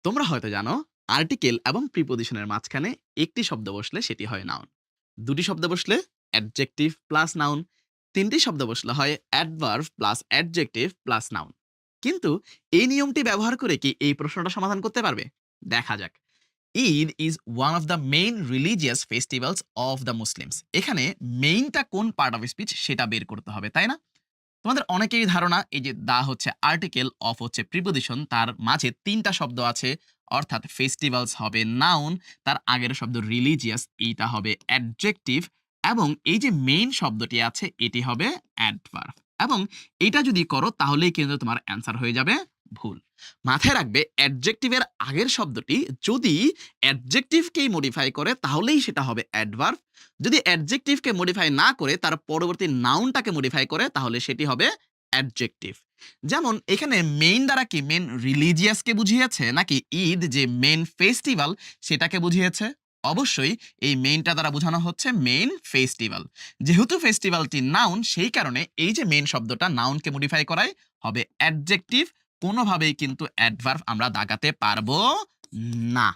তোমরা হয়তো জানো আর্টিকেল এবং প্রিপোজিশনের মাঝখানে একটি শব্দ বসলে সেটি হয় নাউন, দুটি শব্দ বসলে অ্যাডজেক্টিভ প্লাস নাউন, তিনটি শব্দ বসলে হয় adverb plus adjective plus noun. কিন্তু এই নিয়মটি ব্যবহার করে কি এই প্রশ্নটা সমাধান করতে পারবে? দেখা যাক। Eid is one of the main religious festivals of the Muslims. এখানে মেইনটা কোন পার্ট অফ স্পিচ সেটা বের করতে হবে, তাই না? তোমাদের অনেকেরই ধারণা এই যে দা হচ্ছে আর্টিকেল, অফ হচ্ছে প্রিপোজিশন, তার মাঝে ৩ টা শব্দ আছে অর্থাৎ ফেস্টিভ্যালস হবে নাউন, তার আগের শব্দ রিলিজিয়াস এইটা হবে অ্যাডজেক্টিভ এবং এই যে মেইন শব্দটি আছে এটি হবে অ্যাডভার্ব। এবং এইটা যদি করো তাহলেই কিন্তু তোমার অ্যান্সার হয়ে যাবে ভুল। মাথায় রাখবে অ্যাডজেক্টিভের আগের শব্দটি যদি অ্যাডজেক্টিভকেই মডিফাই করে তাহলেই সেটা হবে অ্যাডভার্ব। যদি অ্যাডজেক্টিভকে মডিফাই না করে তার পরবর্তী নাউনটাকে মডিফাই করে তাহলে সেটি হবে অ্যাডজেক্টিভ। যেমন এখানে মেইন দ্বারা কি মেইন রিলিজিয়াসকে বুঝিয়েছে নাকি ঈদ যে মেইন ফেস্টিভ্যাল সেটাকে বুঝিয়েছে? অবশ্যই এই মেইনটা দ্বারা বোঝানো হচ্ছে মেইন ফেস্টিভ্যাল। যেহেতু ফেস্টিভ্যালটি নাউন সেই কারণে এই যে মেইন শব্দটা নাউনকে মডিফাই করায় হবে অ্যাডজেক্টিভ। কোনোভাবেই কিন্তু অ্যাডভার্ব আমরা দাগাতে পারবো না।